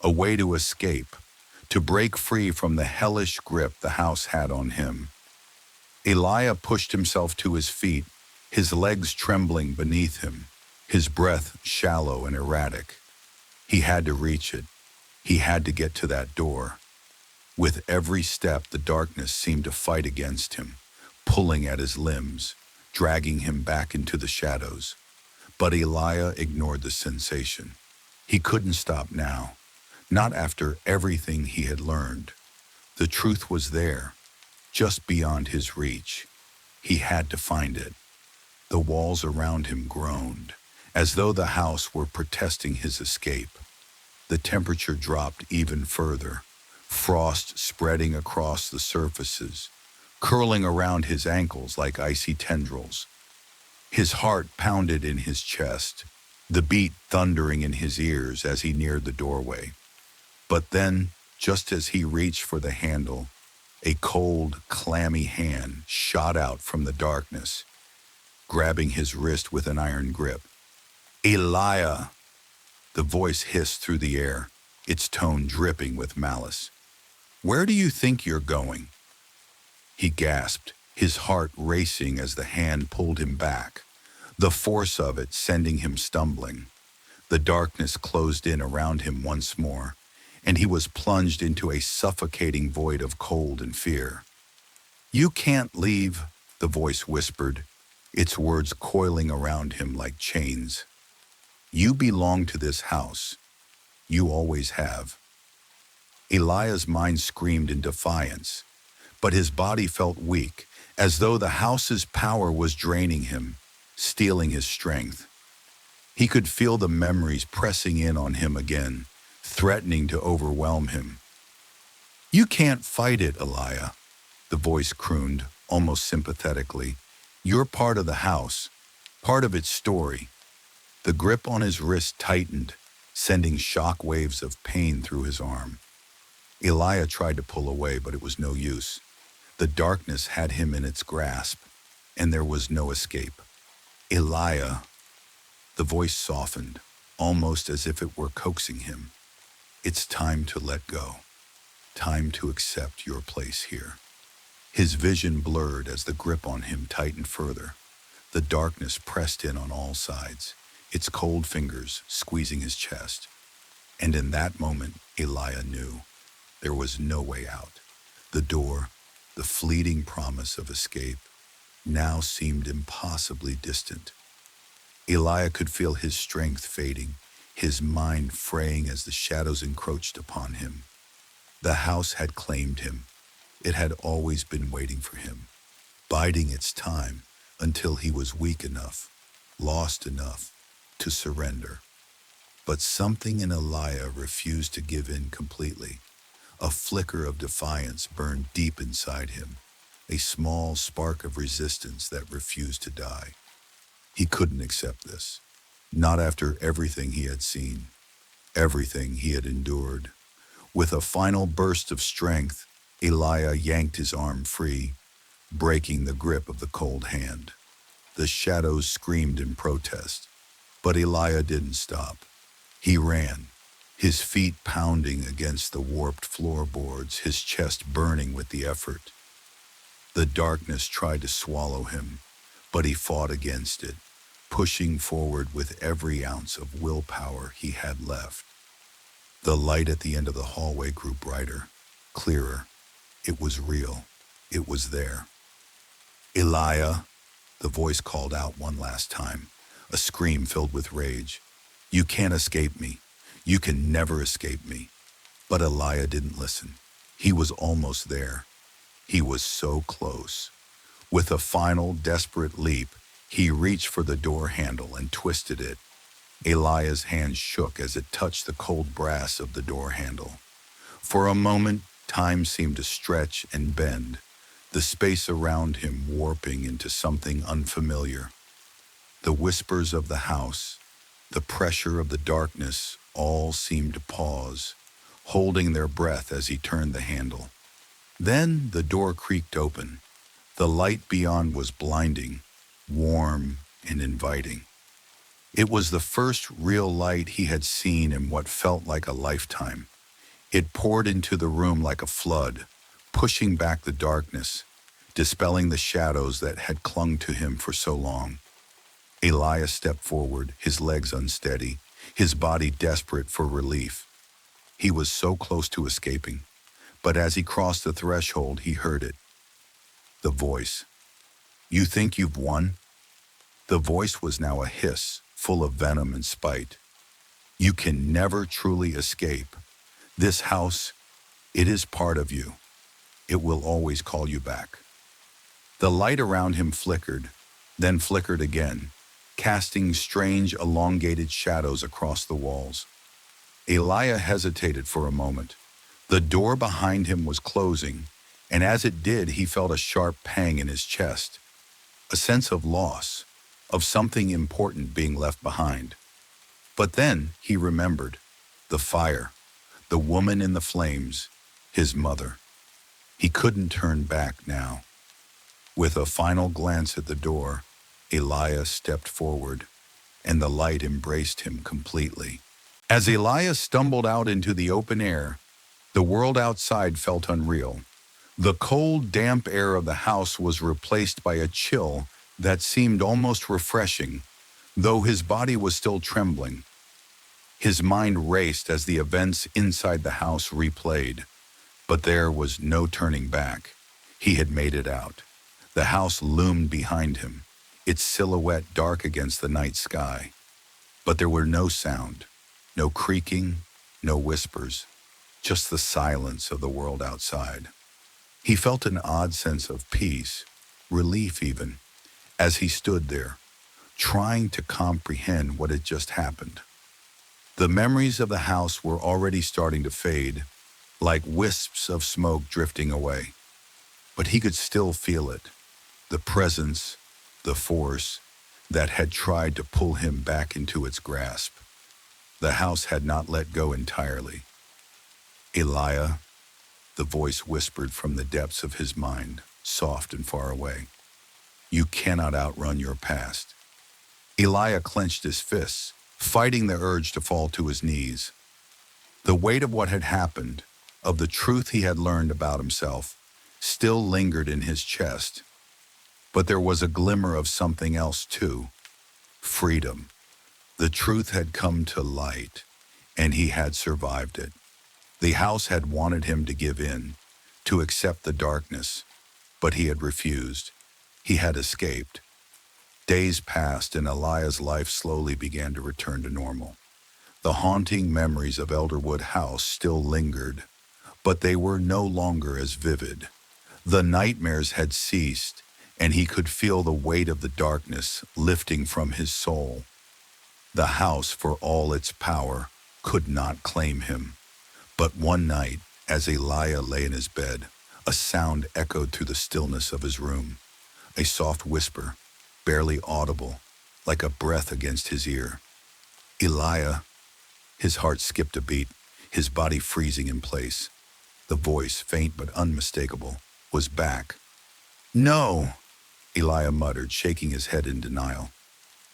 a way to escape, to break free from the hellish grip the house had on him. Eliah pushed himself to his feet, his legs trembling beneath him, his breath shallow and erratic. He had to reach it. He had to get to that door. With every step, the darkness seemed to fight against him, pulling at his limbs, dragging him back into the shadows. But Eliah ignored the sensation. He couldn't stop now, not after everything he had learned. The truth was there, just beyond his reach. He had to find it. The walls around him groaned, as though the house were protesting his escape. The temperature dropped even further, frost spreading across the surfaces, curling around his ankles like icy tendrils. His heart pounded in his chest, the beat thundering in his ears as he neared the doorway. But then, just as he reached for the handle, a cold, clammy hand shot out from the darkness, grabbing his wrist with an iron grip. "Eliah!" The voice hissed through the air, its tone dripping with malice. "Where do you think you're going?" He gasped, his heart racing as the hand pulled him back, the force of it sending him stumbling. The darkness closed in around him once more, and he was plunged into a suffocating void of cold and fear. "You can't leave," the voice whispered, its words coiling around him like chains. "You belong to this house. You always have." Eliah's mind screamed in defiance, but his body felt weak, as though the house's power was draining him, stealing his strength. He could feel the memories pressing in on him again, threatening to overwhelm him. "You can't fight it, Eliah," the voice crooned, almost sympathetically. "You're part of the house, part of its story." The grip on his wrist tightened, sending shock waves of pain through his arm. Eliah tried to pull away, but it was no use. The darkness had him in its grasp, and there was no escape. "Eliah," the voice softened, almost as if it were coaxing him. "It's time to let go. Time to accept your place here." His vision blurred as the grip on him tightened further. The darkness pressed in on all sides, its cold fingers squeezing his chest. And in that moment, Eliah knew there was no way out. The door, the fleeting promise of escape, now seemed impossibly distant. Eliah could feel his strength fading, his mind fraying as the shadows encroached upon him. The house had claimed him. It had always been waiting for him, biding its time until he was weak enough, lost enough, to surrender. But something in Eliah refused to give in completely. A flicker of defiance burned deep inside him, a small spark of resistance that refused to die. He couldn't accept this, not after everything he had seen, everything he had endured. With a final burst of strength, Eliah yanked his arm free, breaking the grip of the cold hand. The shadows screamed in protest, but Eliah didn't stop. He ran, his feet pounding against the warped floorboards, his chest burning with the effort. The darkness tried to swallow him, but he fought against it, pushing forward with every ounce of willpower he had left. The light at the end of the hallway grew brighter, clearer. It was real. It was there. "Eliah," the voice called out one last time, a scream filled with rage. "You can't escape me. You can never escape me." But Eliah didn't listen. He was almost there. He was so close. With a final, desperate leap, he reached for the door handle and twisted it. Eliah's hand shook as it touched the cold brass of the door handle. For a moment, time seemed to stretch and bend, the space around him warping into something unfamiliar. The whispers of the house, the pressure of the darkness, all seemed to pause, holding their breath as he turned the handle. Then the door creaked open. The light beyond was blinding, warm and inviting. It was the first real light he had seen in what felt like a lifetime. It poured into the room like a flood, pushing back the darkness, dispelling the shadows that had clung to him for so long. Eliah stepped forward, his legs unsteady, his body desperate for relief. He was so close to escaping, But as he crossed the threshold, he heard it. The voice. You think you've won? The voice was now a hiss, full of venom and spite. You can never truly escape. This house, it is part of you. It will always call you back. The light around him flickered, then flickered again, casting strange, elongated shadows across the walls. Eliah hesitated for a moment. The door behind him was closing, and as it did, he felt a sharp pang in his chest, a sense of loss, of something important being left behind. But then he remembered the fire, the woman in the flames, his mother. He couldn't turn back now. With a final glance at the door, Eliah stepped forward, and the light embraced him completely. As Eliah stumbled out into the open air, the world outside felt unreal. The cold, damp air of the house was replaced by a chill that seemed almost refreshing, though his body was still trembling. His mind raced as the events inside the house replayed, but there was no turning back. He had made it out. The house loomed behind him, its silhouette dark against the night sky. But there were no sound, no creaking, no whispers, just the silence of the world outside. He felt an odd sense of peace, relief even, as he stood there, trying to comprehend what had just happened. The memories of the house were already starting to fade, like wisps of smoke drifting away. But he could still feel it, the presence, the force that had tried to pull him back into its grasp. The house had not let go entirely. Eliah, the voice whispered from the depths of his mind, soft and far away. You cannot outrun your past. Eliah clenched his fists, fighting the urge to fall to his knees. The weight of what had happened, of the truth he had learned about himself, still lingered in his chest. But there was a glimmer of something else too. Freedom. The truth had come to light, and he had survived it. The house had wanted him to give in, to accept the darkness, but he had refused. He had escaped. Days passed, and Eliah's life slowly began to return to normal. The haunting memories of Elderwood House still lingered, but they were no longer as vivid. The nightmares had ceased, and he could feel the weight of the darkness lifting from his soul. The house, for all its power, could not claim him. But one night, as Eliah lay in his bed, a sound echoed through the stillness of his room. A soft whisper, barely audible, like a breath against his ear. Eliah. His heart skipped a beat, his body freezing in place. The voice, faint but unmistakable, was back. No, Eliah muttered, shaking his head in denial.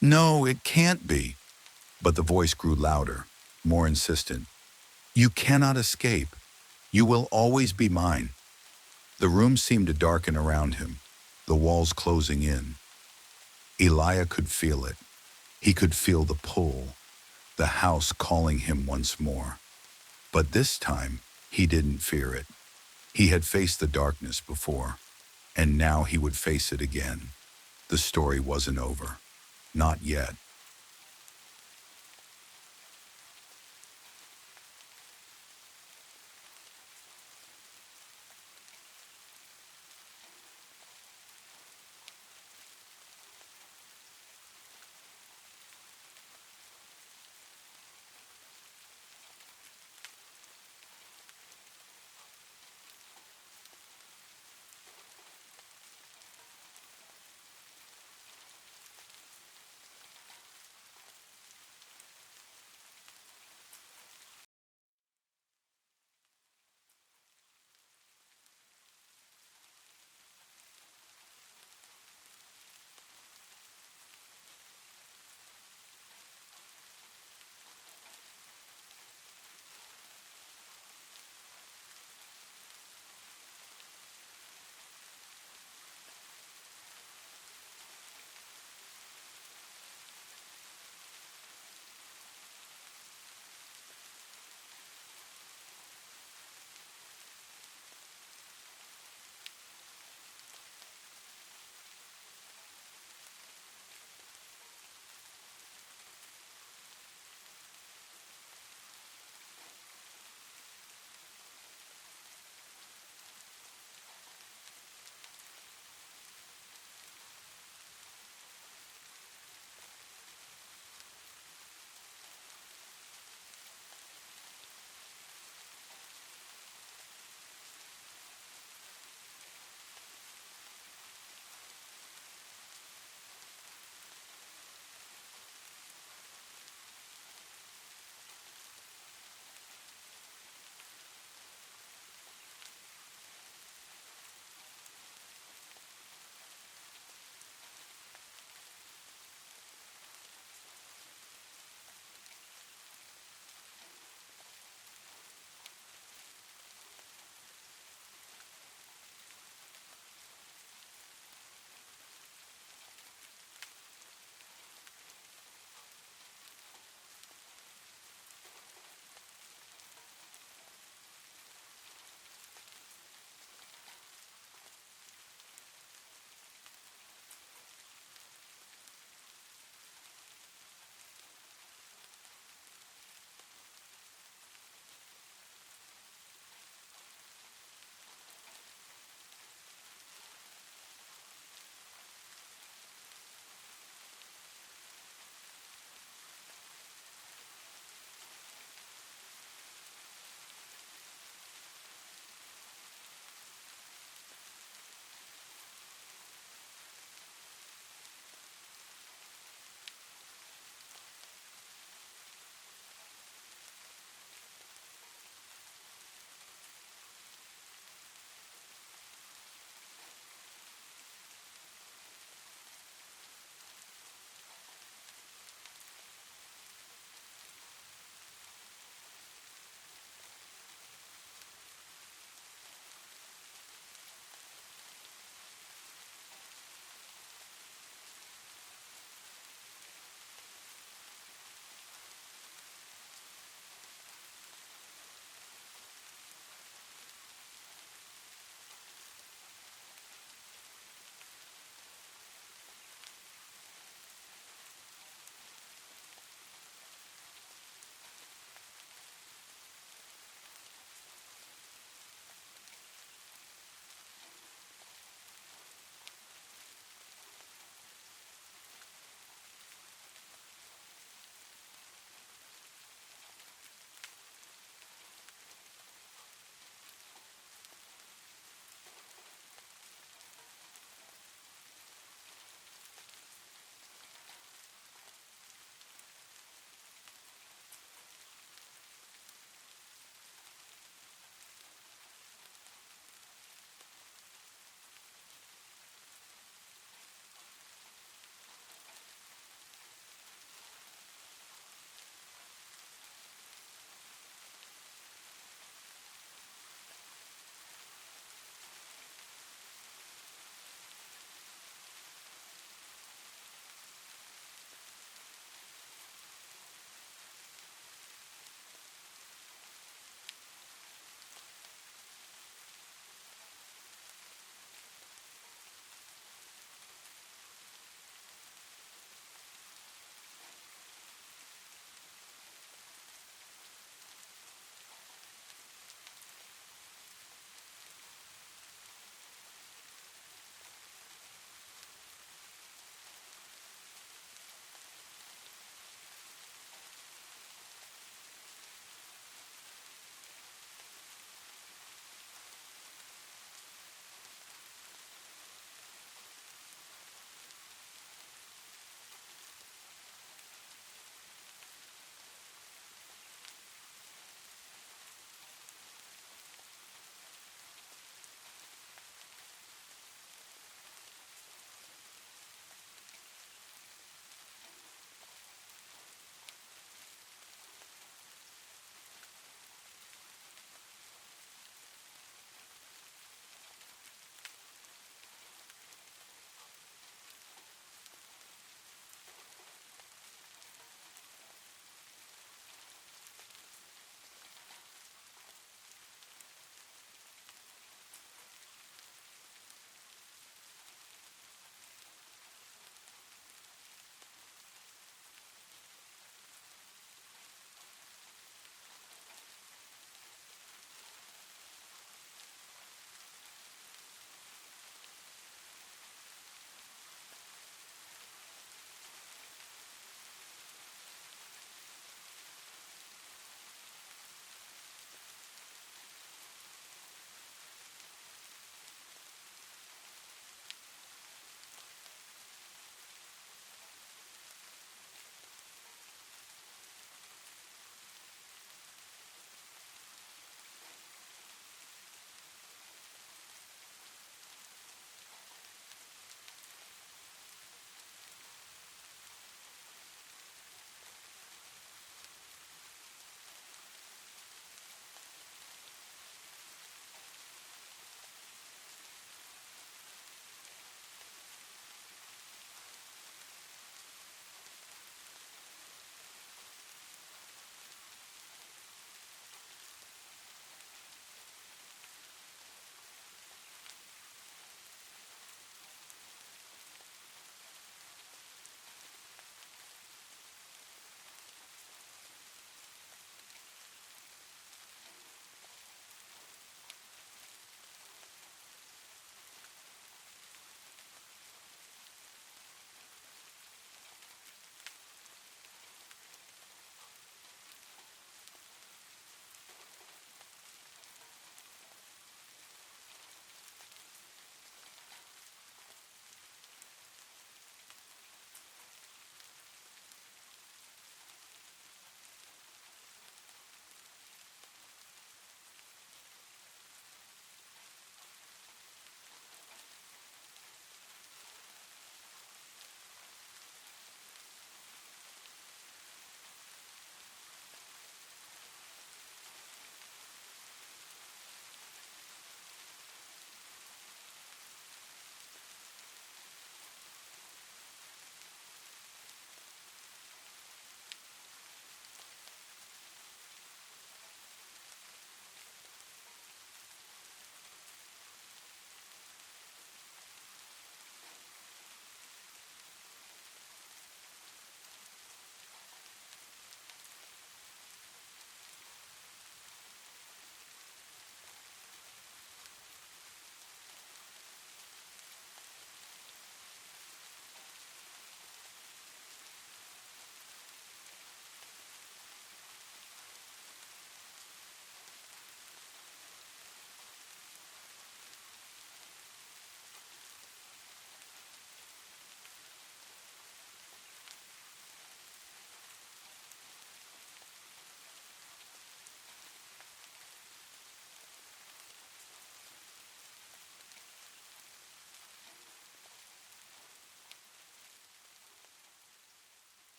No, it can't be. But the voice grew louder, more insistent. You cannot escape. You will always be mine. The room seemed to darken around him, the walls closing in. Eliah could feel it. He could feel the pull, the house calling him once more. But this time, he didn't fear it. He had faced the darkness before, and now he would face it again. The story wasn't over. Not yet.